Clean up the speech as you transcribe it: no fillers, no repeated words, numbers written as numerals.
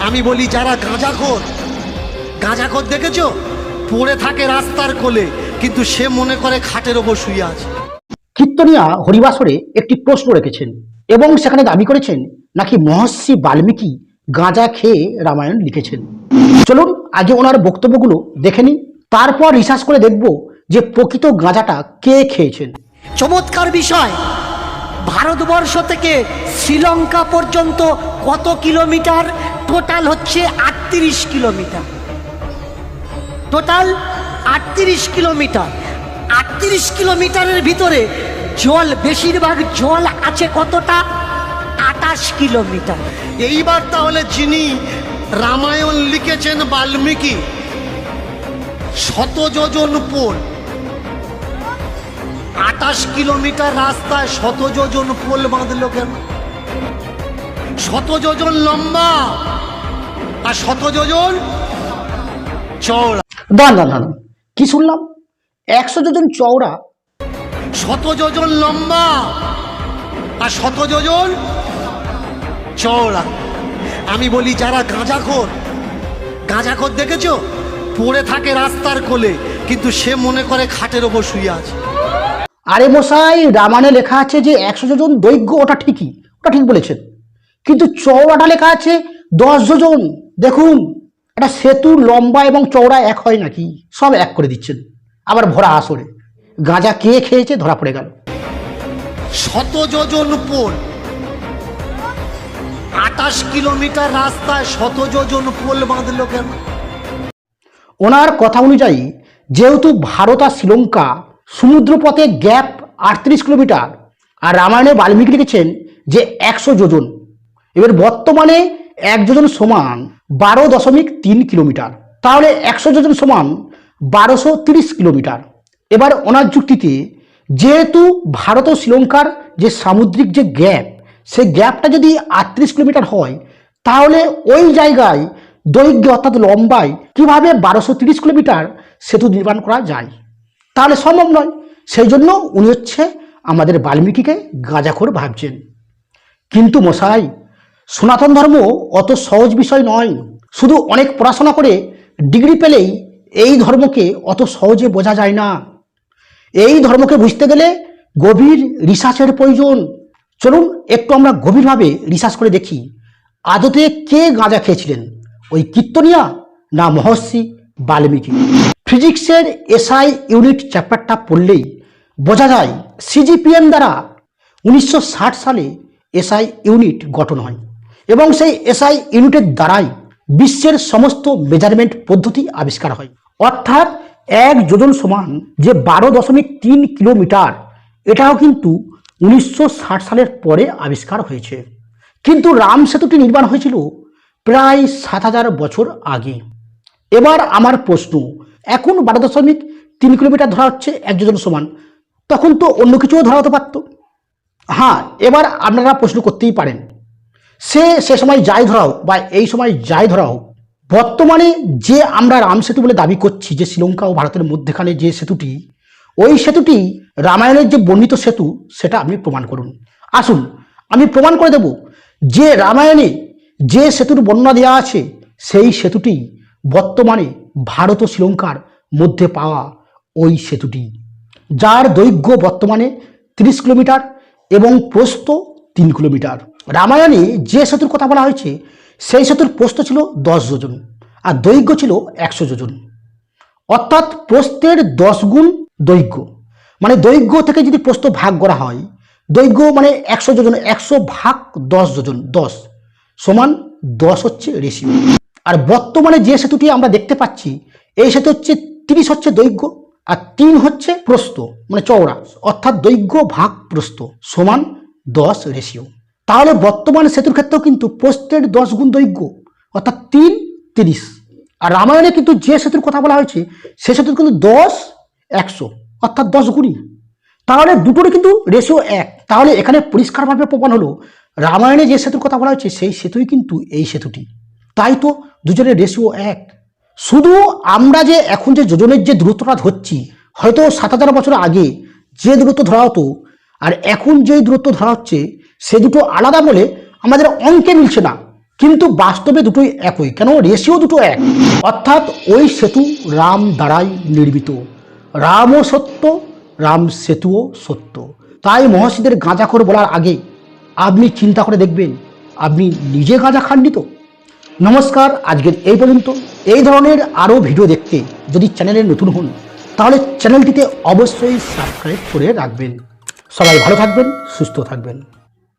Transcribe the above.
আমি বলি যারা গাঁজাখোর দেখেছো, পড়ে থাকে রাস্তার কোলে, কিন্তু সে মনে করে খাটের ওপর শুয়ে আছে। কীর্তনিয়া হরিবাসরে একটি প্রশ্ন রেখেছেন এবং সেখানে দাবি করেছেন নাকি মহর্ষি বাল্মীকি গাঁজা খেয়ে রামায়ণ লিখেছেন। চলুন আগে ওনার বক্তব্যগুলো দেখে নিন, তারপর রিসার্চ করে দেখব যে প্রকৃত গাঁজাটা কে খেয়েছেন। চমৎকার বিষয়। ভারতবর্ষ থেকে শ্রীলঙ্কা পর্যন্ত কত কিলোমিটার? টোটাল হচ্ছে 38 কিলোমিটার। Total 38 kilometre. 38 কিলোমিটারের ভিতরে জল, বেশিরভাগ জল আছে কতটা? 28 কিলোমিটার। এইবার তাহলে যিনি রামায়ণ লিখেছেন বাল্মীকি, শত যোজন পোল, 28 কিলোমিটার রাস্তায় শত যোজন পোল বাঁধলো কেন? শত যোজন লম্বা আর শত যোজন চওড়া। দাঁড়ান, কি শুনলাম? 100 যোজন চওড়া, শত যোজন লম্বা আর শত যোজন চওড়া। আমি বলি যারা গাঁজাখোর দেখেছো, পড়ে থাকে রাস্তার কোলে, কিন্তু সে মনে করে খাটের ওপর শুয়ে আছে। আরে মশাই, রামায়ণে লেখা আছে যে 100 যোজন দৈর্ঘ্য, ওটা ঠিকই, ওটা ঠিক বলেছেন, কিন্তু চওড়াটা লেখা আছে 10 যোজন। দেখুন, একটা সেতু লম্বা এবং চওড়া এক হয় নাকি? সব এক করে দিচ্ছেন, আবার ভরা আসরে। গাঁজা কে খেয়েছে ধরা পড়ে গেল। শত যোজন পোল, 28 কিলোমিটার রাস্তায় শত যোজন পোল বাঁধলো কেন? ওনার কথা অনুযায়ী যেহেতু ভারত আর শ্রীলঙ্কা সমুদ্রপথে গ্যাপ 38 কিলোমিটার, আর রামায়ণে বাল্মীকি লিখেছেন যে 100 যোজন। এবার বর্তমানে 1 যোজন সমান 12.3 কিলোমিটার, তাহলে 100 যোজন সমান 1230 কিলোমিটার। এবার ওনার যুক্তিতে যেহেতু ভারত ও শ্রীলঙ্কার যে সামুদ্রিক যে গ্যাপ, সেই গ্যাপটা যদি 38 কিলোমিটার হয়, তাহলে ওই জায়গায় দৈর্ঘ্য অর্থাৎ লম্বায় কিভাবে 1230 কিলোমিটার সেতু নির্মাণ করা যায়? তাহলে সম্ভব নয়। সেই জন্য উনি হচ্ছে আমাদের বাল্মীকিকে গাঁজাখোর ভাবছেন। কিন্তু মশাই, সনাতন ধর্ম অত সহজ বিষয় নয়। শুধু অনেক পড়াশোনা করে ডিগ্রি পেলেই এই ধর্মকে অত সহজে বোঝা যায় না। এই ধর্মকে বুঝতে গেলে গভীর রিসার্চের প্রয়োজন। চলুন একটু আমরা গভীরভাবে রিসার্চ করে দেখি আদতে কে গাঁজা খেয়েছিলেন, ওই কীর্তনিয়া না মহর্ষি বাল্মীকি। ফিজিক্সের এসআই ইউনিট চ্যাপ্টারটা পড়লেই বোঝা যায় সিজিপিএম দ্বারা 1960 সালে এসআই ইউনিট গঠন হয় এবং সেই এসআই ইউনিটের দ্বারাই বিশ্বের সমস্ত মেজারমেন্ট পদ্ধতি আবিষ্কার হয়। অর্থাৎ 1 যোজন সমান যে 12.3 কিলোমিটার, এটাও কিন্তু 1960 সালের পরে আবিষ্কার হয়েছে। কিন্তু রাম সেতুটি নির্মাণ হয়েছিল প্রায় 7000 বছর আগে। এবার আমার প্রশ্ন, এখন 12.3 কিলোমিটার ধরা হচ্ছে 1 যোজন সমান, তখন তো অন্য কিছুও ধরা হতে পারত। হ্যাঁ, এবার আপনারা প্রশ্ন করতেই পারেন, সে সময় যাই ধরা হোক বা এই সময় যাই ধরা হোক, বর্তমানে যে আমরা রাম সেতু বলে দাবি করছি, যে শ্রীলঙ্কা ও ভারতের মধ্যখানে যে সেতুটি, ওই সেতুটি রামায়ণের যে বর্ণিত সেতু, সেটা আপনি প্রমাণ করুন। আসুন আমি প্রমাণ করে দেব যে রামায়ণে যে সেতুর বর্ণনা দেওয়া আছে, সেই সেতুটি বর্তমানে ভারত ও শ্রীলঙ্কার মধ্যে পাওয়া ওই সেতুটি, যার দৈর্ঘ্য বর্তমানে 30 কিলোমিটার এবং প্রস্থ 3 কিলোমিটার। রামায়ণে যে সেতুর কথা বলা হয়েছে, সেই সেতুর প্রস্থ ছিল 10 যোজন আর দৈর্ঘ্য ছিল 100 যোজন, অর্থাৎ প্রস্থের 10 গুণ দৈর্ঘ্য। মানে দৈর্ঘ্য থেকে যদি প্রস্থ ভাগ করা হয়, দৈর্ঘ্য মানে 100 যোজন, 100 ভাগ 10 যোজন, 10 সমান 10 হচ্ছে রেশিও। আর বর্তমানে যে সেতুটি আমরা দেখতে পাচ্ছি, এই সেতু হচ্ছে 30 হচ্ছে দৈর্ঘ্য আর 3 হচ্ছে প্রস্থ, মানে চওড়া, অর্থাৎ দৈর্ঘ্য ভাগ প্রস্থ সমান 10 রেশিও। তাহলে বর্তমান সেতুর ক্ষেত্রেও কিন্তু প্রস্থের 10 গুণ দৈর্ঘ্য অর্থাৎ 3, 30। আর রামায়ণে কিন্তু যে সেতুর কথা বলা হয়েছে, সে সেতুর কিন্তু 10, 100 অর্থাৎ 10 গুণই। তাহলে দুটোরই কিন্তু রেশিও 1। তাহলে এখানে পরিষ্কারভাবে প্রমাণ হলো রামায়ণে যে সেতুর কথা বলা হয়েছে, সেই সেতুই কিন্তু এই সেতুটি। তাই তো দুজনের রেশিও 1। শুধু আমরা যে এখন যে যোজনের যে দূরত্বটা ধরছি, হয়তো 7000 বছর আগে যে দূরত্ব ধরা হতো আর এখন যেই দূরত্ব ধরা হচ্ছে, সে দুটো আলাদা বলে আমাদের অঙ্কে মিলছে না। কিন্তু বাস্তবে দুটোই একই, কেন রেশিও দুটো এক। অর্থাৎ ওই সেতু রাম দ্বারাই নির্মিত, রামও সত্য, রাম সেতুও সত্য। তাই মহর্ষিদের গাঁজাখোর বলার আগে আপনি চিন্তা করে দেখবেন আপনি নিজে গাঁজা খাননি তো। নমস্কার, আজকের এই পর্যন্ত। এই ধরনের আরও ভিডিও দেখতে যদি চ্যানেলে নতুন হন তাহলে চ্যানেলটিতে অবশ্যই সাবস্ক্রাইব করে রাখবেন। সবাই ভালো থাকবেন, সুস্থ থাকবেন।